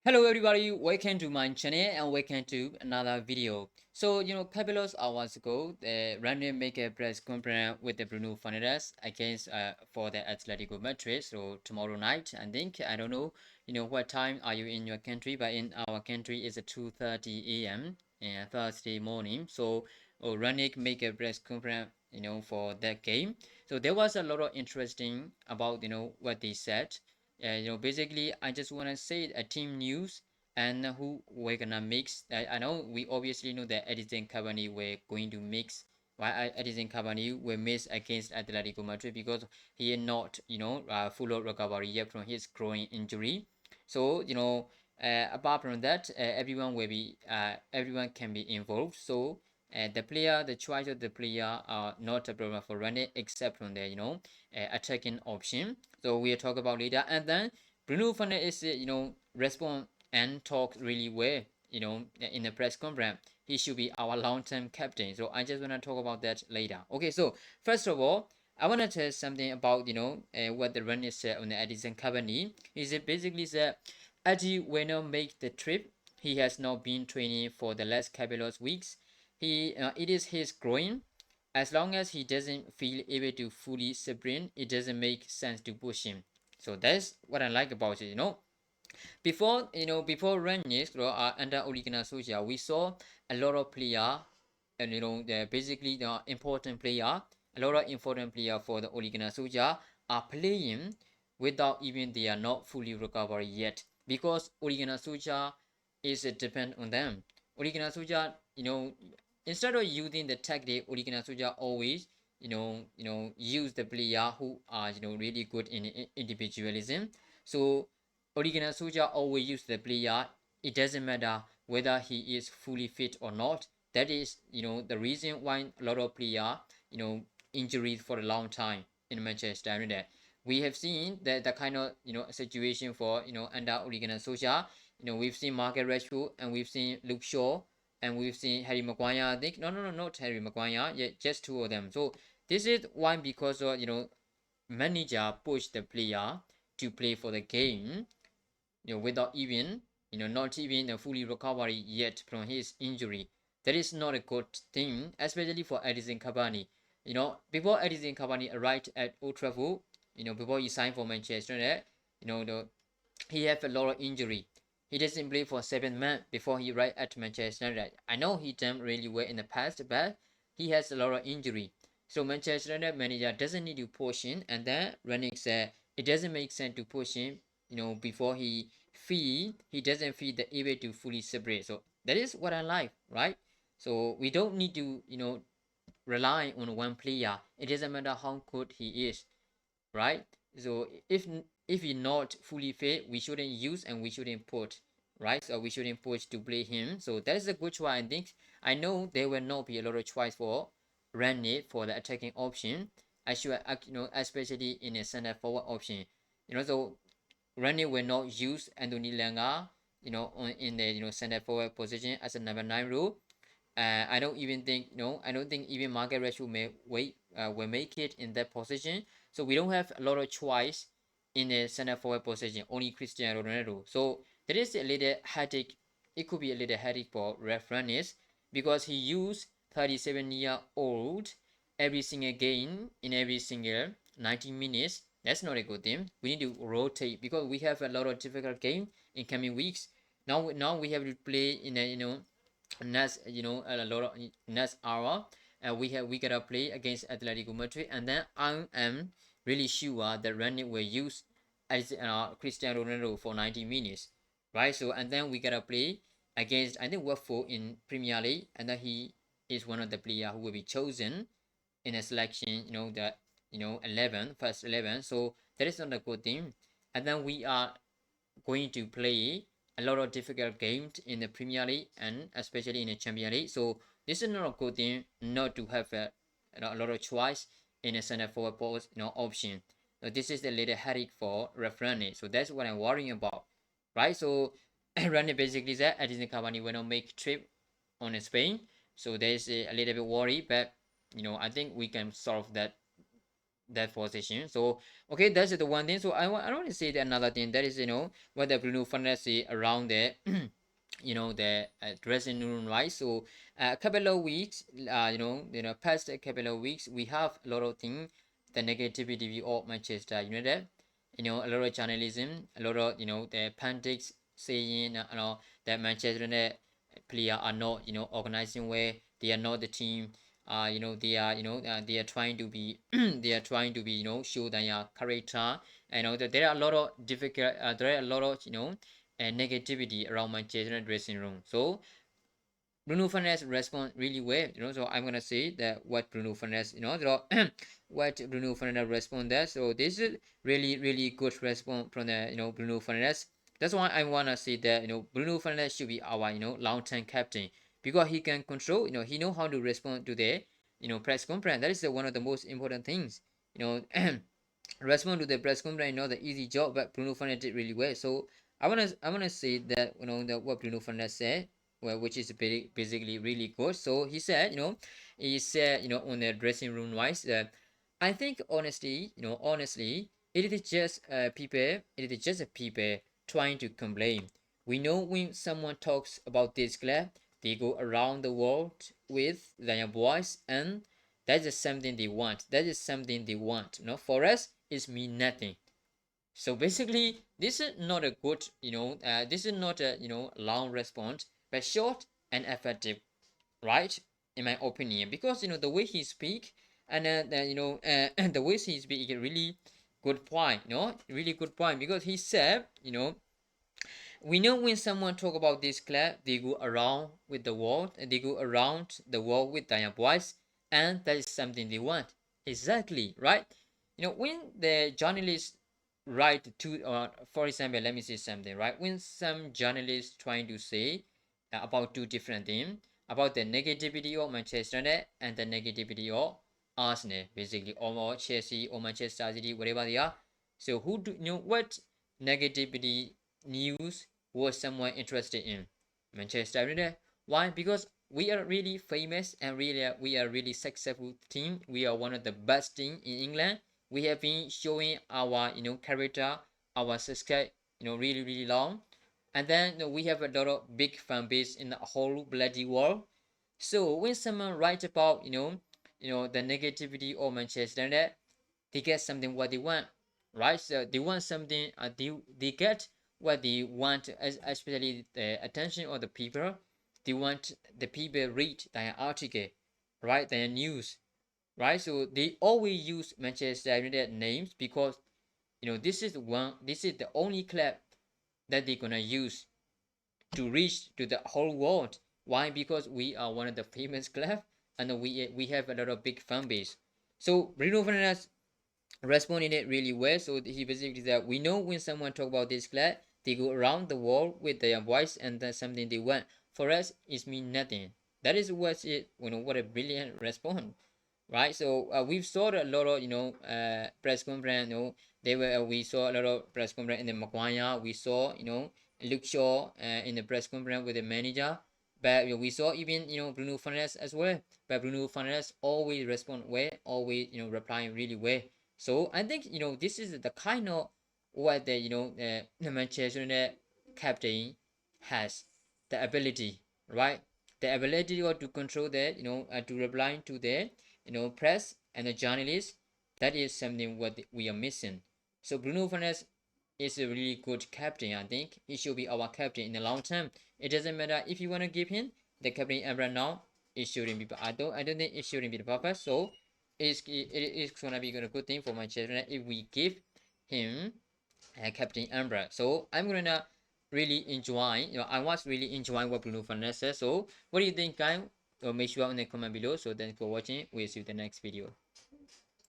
Hello everybody, welcome to my channel and welcome to another video. So, couple of hours ago, the Rangnick make a press conference with the Bruno Fernandes against for the Atletico Madrid. So tomorrow night, I don't know, what time are you in your country, but in our country it's 2:30 a.m. Thursday morning. So, Rangnick make a press conference, for that game. So there was a lot of interesting about what they said. Basically, I just want to say a team news and who we're gonna mix. I know we obviously know that Edison Cavani we're going to mix. Why Edison Cavani will miss against Atletico Madrid because he is not, full of recovery yet from his groin injury. So, apart from that, everyone can be involved. So, the choice of the player are not a problem for running except from the, attacking option. So we'll talk about later. And then Bruno Fernandes is, respond and talk really well, in the press conference. He should be our long-term captain. So I just want to talk about that later. Okay, so first of all, I want to tell something about, what the runner said on the Edison Cavani. He said basically that Eddie will not make the trip. He has not been training for the last couple of weeks. It is his groin. As long as he doesn't feel able to fully sprint, it doesn't make sense to push him. So that's what I like about it. Before Rangnick under Ole Gunnar Solskjaer, we saw a lot of player, and basically the important player, a lot of important player for the Ole Gunnar Solskjaer are playing without even they are not fully recovered yet because Ole Gunnar Solskjaer is depend on them. Ole Gunnar Solskjaer, instead of using the tactic, Ole Gunnar Solskjaer always use the player who are really good in individualism. So Original Soldier always use the player. It doesn't matter whether he is fully fit or not. That is, the reason why a lot of player, you know, injuries for a long time in Manchester United. We have seen that the kind of situation for under Original Soldier. We've seen Margaret Rashford and we've seen Luke Shaw and we've seen Harry Maguire. I think no, not Harry Maguire. Yeah, just two of them. So this is why because manager push the player to play for the game without even, not even a fully recovery yet from his injury. That is not a good thing, especially for Edison Cavani. Before Edison Cavani arrived at Old Trafford, before he signed for Manchester United, he had a lot of injury. He doesn't play for 7 months before he arrived at Manchester United. I know he done really well in the past, but he has a lot of injury. So Manchester United manager doesn't need to push him, and then Rangnick said it doesn't make sense to push him, before he doesn't feel the able to fully separate. So that is what I like, right? So we don't need to, rely on one player. It doesn't matter how good he is, right? So if he not fully fit, we shouldn't use and we shouldn't put, right? So we shouldn't push to play him. So that is a good choice. I think I know there will not be a lot of choice for Rangnick for the attacking option. I should, especially in a center forward option. So Rangnick will not use Anthony Langa, in the center forward position as a number 9 role. I don't even think I don't think even Margaret Rashford will make it in that position. So we don't have a lot of choice in the center forward position. Only Cristiano Ronaldo. So there is a little headache. It could be a little headache for referees because he used 37-year-old every single game in every single 90 minutes. That's not a good thing. We need to rotate because we have a lot of difficult game in coming weeks. Now we have to play in a next a lot of next hour. We gotta play against Atletico Madrid, and then I am really sure that Rangnick will use as Cristiano Ronaldo for 90 minutes, right? So and then we gotta play against I think Watford in Premier League, and then he is one of the player who will be chosen in a selection. The 11 first 11. So that is not a good thing, and then we are going to play a lot of difficult games in the Premier League and especially in the Champions League. So this is not a good thing not to have a lot of choice in a center forward post option. So this is a little headache for Rafrani. So that's what I'm worrying about, right? So Rani basically said Edison Cavani will not make trip on Spain. So there's a little bit worry, but I think we can solve that that position. So okay, that's the one thing. So I want to say another thing, that is, what the Bruno Fernandes say around the the dressing room, right? So a couple of weeks, past a couple of weeks, we have a lot of things, the negativity of Manchester United, a lot of journalism, a lot of the pundits saying that Manchester United player are not organizing well, they are not the team, they are trying to be they are trying to be show their character. That there are a lot of difficult, there are a lot of negativity around Manchester United dressing room. So Bruno Fernandes respond really well, So I'm gonna say that what Bruno Fernandes, what Bruno Fernandes respond there. So this is really really good response from the Bruno Fernandes. That's why I wanna say that Bruno Fernandes should be our long term captain, because he can control, he know how to respond to the press conference. That is one of the most important things, respond to the press conference, not the easy job, but Bruno Fernandes did really well. So I wanna say that what Bruno Fernandes said, well, which is basically really good. So he said on the dressing room wise that I think honestly, it is just people trying to complain. We know when someone talks about this club, they go around the world with their voice, and that is something they want. That is something they want. For us, it means nothing. So basically, this is not a good, this is not a long response, but short and effective, right? In my opinion, because the way he speak, and the way he speak, really good point, really good point, because he said, we know when someone talk about this club, they go around with the world, and they go around the world with their voice, and that is something they want. Exactly, right? When the journalists write to, for example, let me say something, right? When some journalists trying to say about two different things, about the negativity of Manchester United and the negativity of Arsenal, basically, or Chelsea or Manchester City, whatever they are. So who do what negativity news was someone interested in? Manchester United. Why? Because we are really famous, and we are really successful team. We are one of the best team in England. We have been showing our character, our success, really really long. And then we have a lot of big fan base in the whole bloody world. So when someone writes about the negativity of Manchester United, they get something what they want, right? So they want something, they get what they want, especially the attention of the people. They want the people read their article, right? Their news, right? So they always use Manchester United names, because this is the only club that they're gonna use to reach to the whole world. Why? Because we are one of the famous club, and we have a lot of big fan base. So Bruno Fernandes responded it really well. So he basically said, we know when someone talk about this club, they go around the world with their voice, and that's something they want. For us, it means nothing. That is what a brilliant response, right? So we've saw a lot of press conference. We saw a lot of press conference in the Maguire. We saw Luke Shaw in the press conference with the manager. But we saw even Bruno Fernandes as well. But Bruno Fernandes always respond well, always replying really well. So I think this is the kind of what the Manchester United captain has, the ability, right? The ability to control that, to reply to the press and the journalists. That is something what we are missing. So Bruno Fernandes is a really good captain. I think he should be our captain in the long term. It doesn't matter if you want to give him the captain right now. It shouldn't be. I don't think it shouldn't be the purpose. So it's gonna be a good thing for Manchester United if we give him Captain Umbra. So I'm gonna really enjoy. I was really enjoying what Bruno Fernandes says. So what do you think, guys? Make sure in the comment below. So thanks for watching. We'll see you in the next video.